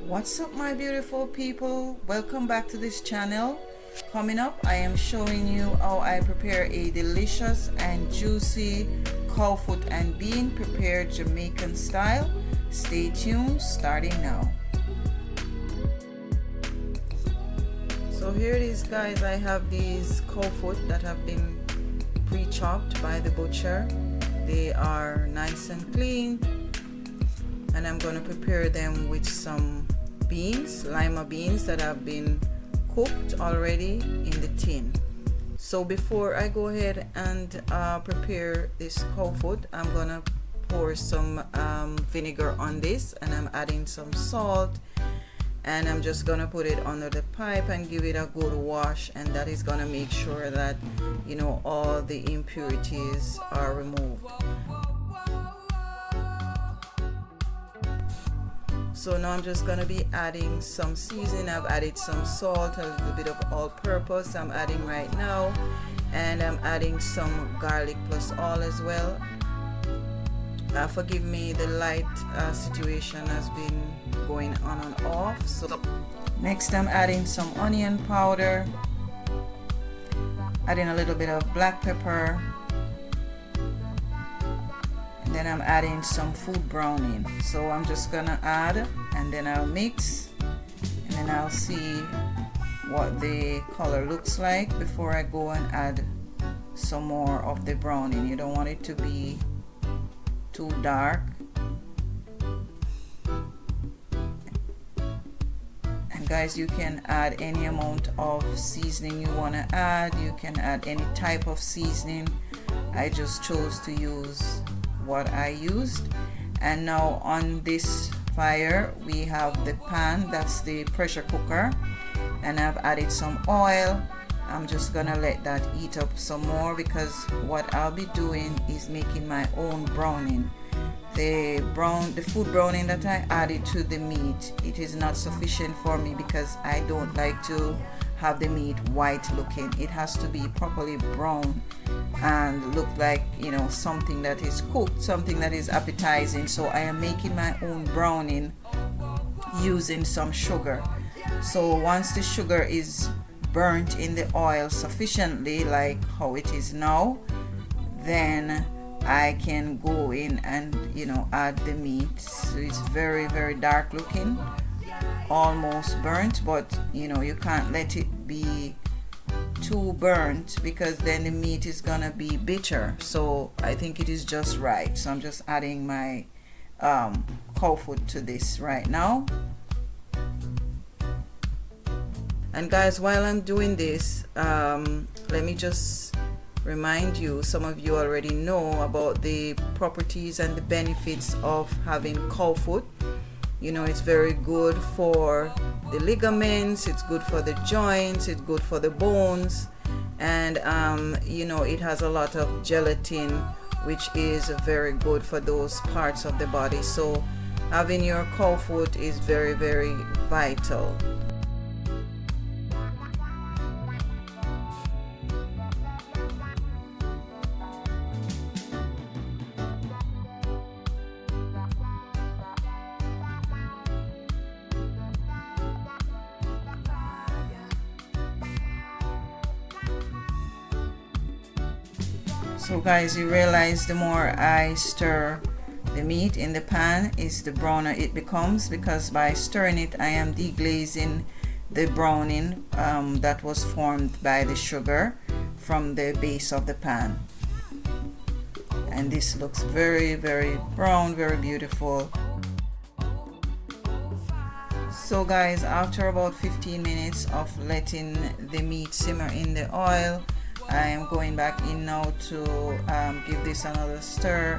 What's up, my beautiful people? Welcome back to this channel. Coming up, I am showing you how I prepare a delicious and juicy cow foot and bean prepared Jamaican style. Stay tuned, starting now. So here it is, guys. I have these cow foot that have been pre-chopped by the butcher. They are nice and clean, and I'm going to prepare them with some beans, lima beans that have been cooked already in the tin. So before I go ahead and prepare this cow foot, I'm gonna pour some vinegar on this, and I'm adding some salt, and I'm just gonna put it under the pipe and give it a good wash, and that is gonna make sure that, you know, all the impurities are removed. So now I'm just going to be adding some seasoning. I've added some salt, a little bit of all-purpose I'm adding right now, and I'm adding some garlic plus all as well. Forgive me, the light situation has been going on and off. So next I'm adding some onion powder, adding a little bit of black pepper, then I'm adding some food browning. So I'm just gonna add, and then I'll mix, and then I'll see what the color looks like before I go and add some more of the browning. You don't want it to be too dark. And guys, you can add any amount of seasoning you want to add. You can add any type of seasoning. I just chose to use what I used. And now on this fire we have the pan, that's the pressure cooker, and I've added some oil. I'm just gonna let that heat up some more, because what I'll be doing is making my own browning. The food browning that I added to the meat, it is not sufficient for me, because I don't like to have the meat white looking. It has to be properly brown and look like, you know, something that is cooked, something that is appetizing. So I am making my own browning using some sugar. So once the sugar is burnt in the oil sufficiently, like how it is now, then I can go in and, you know, add the meat. So it's very, very dark looking, almost burnt, but you know, you can't let it be too burnt, because then the meat is gonna be bitter. So I think it is just right. So I'm just adding my cow foot to this right now. And guys, while I'm doing this, let me just remind you, some of you already know about the properties and the benefits of having cow foot. You know, it's very good for the ligaments, it's good for the joints, it's good for the bones, and you know, it has a lot of gelatin, which is very good for those parts of the body. So having your cow foot is very, very vital. So guys, you realize the more I stir the meat in the pan, is the browner it becomes, because by stirring it I am deglazing the browning that was formed by the sugar from the base of the pan. And this looks very, very brown, very beautiful. So guys, after about 15 minutes of letting the meat simmer in the oil, I am going back in now to give this another stir,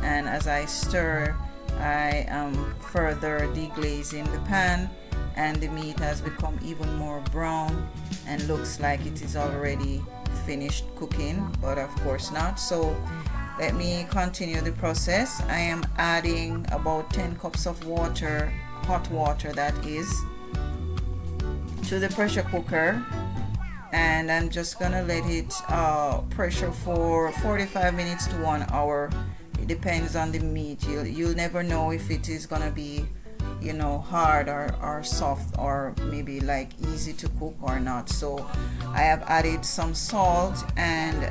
and as I stir, I am further deglazing the pan, and the meat has become even more brown and looks like it is already finished cooking, but of course not. So let me continue the process. I am adding about 10 cups of water, hot water that is, to the pressure cooker, and I'm just gonna let it pressure for 45 minutes to 1 hour. It depends on the meat. You'll never know if it is gonna be you know, hard or soft, or maybe like easy to cook or not. So I have added some salt, and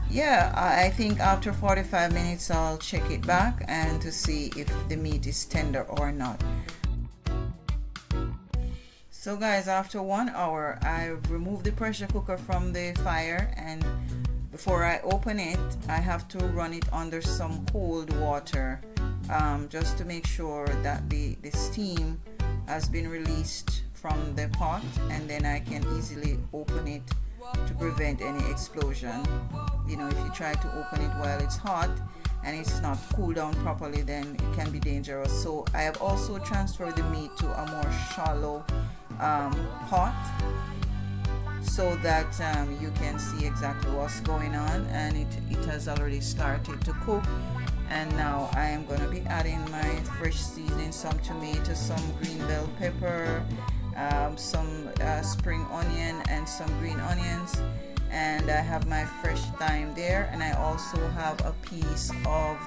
yeah, I think after 45 minutes I'll check it back and to see if the meat is tender or not. So guys, after 1 hour, I removed the pressure cooker from the fire, and before I open it, I have to run it under some cold water, just to make sure that the steam has been released from the pot, and then I can easily open it to prevent any explosion. You know, if you try to open it while it's hot and it's not cooled down properly, then it can be dangerous. So I have also transferred the meat to a more shallow pot, so that you can see exactly what's going on, and it has already started to cook. And now I am going to be adding my fresh seasoning, some tomato, some green bell pepper, some spring onion and some green onions, and I have my fresh thyme there, and I also have a piece of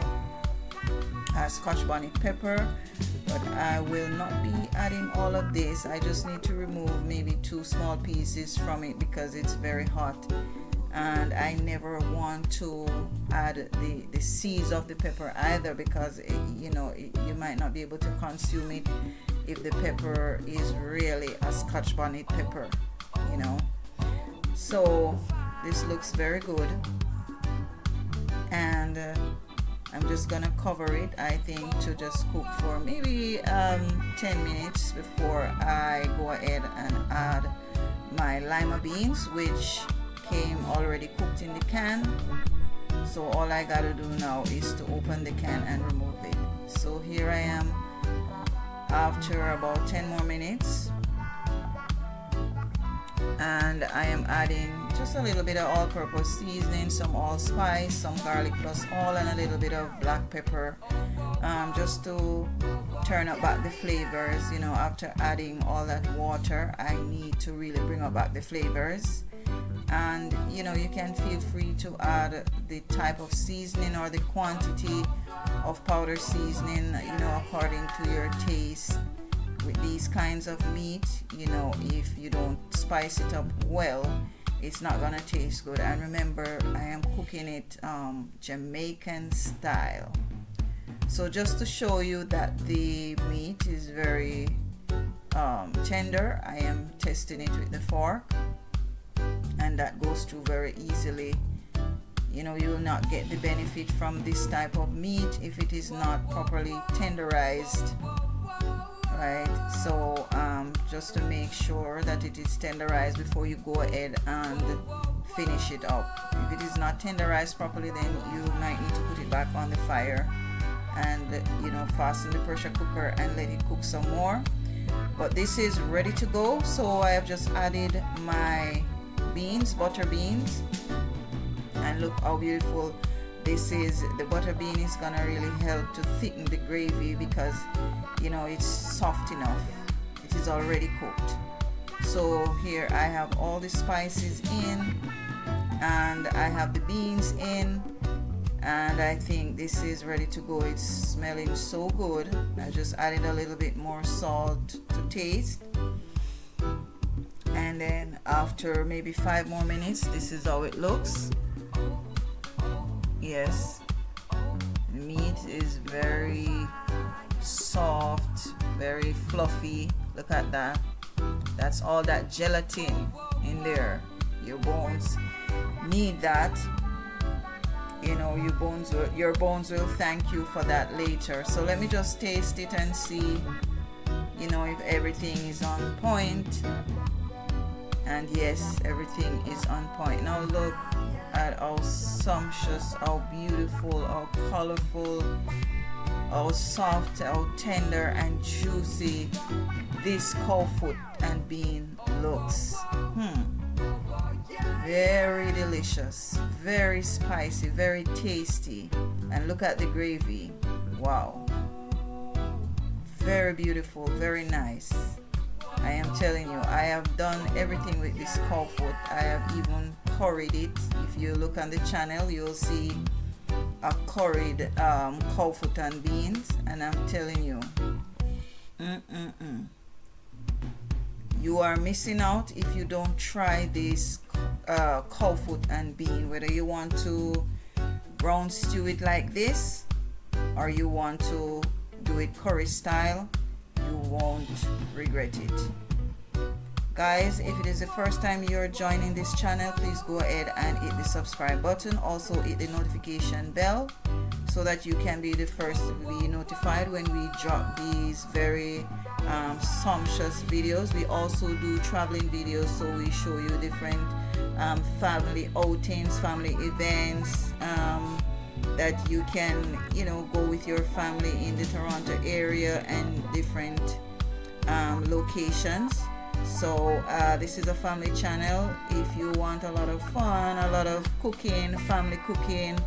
Scotch bonnet pepper, but I will not be adding all of this. I just need to remove maybe 2 small pieces from it because it's very hot, and I never want to add the seeds of the pepper either, because you might not be able to consume it if the pepper is really a Scotch bonnet pepper, you know. So this looks very good, and I'm just gonna cover it, I think, to just cook for maybe 10 minutes before I go ahead and add my lima beans, which came already cooked in the can. So all I gotta do now is to open the can and remove it. So here I am after about 10 more minutes, and I am adding just a little bit of all-purpose seasoning, some allspice, some garlic plus all, and a little bit of black pepper, just to turn up back the flavors. You know, after adding all that water, I need to really bring up back the flavors. And you know, you can feel free to add the type of seasoning or the quantity of powder seasoning, you know, according to your taste. With these kinds of meat, you know, if you don't spice it up well, it's not gonna taste good. And remember, I am cooking it Jamaican style. So just to show you that the meat is very tender, I am testing it with the fork, and that goes through very easily. You know, you will not get the benefit from this type of meat if it is not properly tenderized, right? So just to make sure that it is tenderized before you go ahead and finish it up. If it is not tenderized properly, then you might need to put it back on the fire and, you know, fasten the pressure cooker and let it cook some more. But this is ready to go. So I have just added my beans, butter beans, and look how beautiful this is. The butter bean is gonna really help to thicken the gravy because, you know, it's soft enough. It is already cooked. So here I have all the spices in, and I have the beans in, and I think this is ready to go. It's smelling so good. I just added a little bit more salt to taste, and then after maybe 5 more minutes, this is how it looks. Yes, the meat is very soft, very fluffy. Look at that. That's all that gelatin in there. Your bones need that. You know, your bones will thank you for that later. So let me just taste it and see, you know, if everything is on point. And yes, everything is on point. Now look at how sumptuous, how beautiful, how colorful, how soft, how tender and juicy this cow foot and bean looks. Very delicious, very spicy, very tasty. And look at the gravy. Wow, very beautiful, very nice. I am telling you, I have done everything with this cow foot. I have even curried it. If you look on the channel, you'll see a curried cow foot and beans, and I'm telling you, You are missing out if you don't try this cow foot and bean. Whether you want to brown stew it like this or you want to do it curry style, you won't regret it. Guys, if it is the first time you're joining this channel, please go ahead and hit the subscribe button. Also hit the notification bell so that you can be the first to be notified when we drop these very sumptuous videos. We also do traveling videos, so we show you different family outings, family events that you can, you know, go with your family in the Toronto area and different locations. So this is a family channel. If you want a lot of fun, a lot of cooking, family cooking,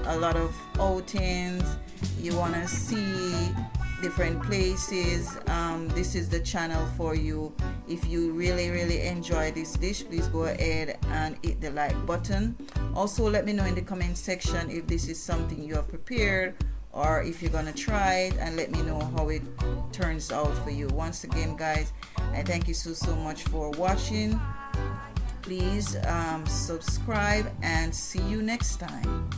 a lot of outings, you want to see different places, this is the channel for you. If you really enjoy this dish, please go ahead and hit the like button. Also let me know in the comment section if this is something you have prepared or if you're gonna try it, and let me know how it turns out for you. Once again, guys, I thank you so much for watching. Please subscribe and see you next time.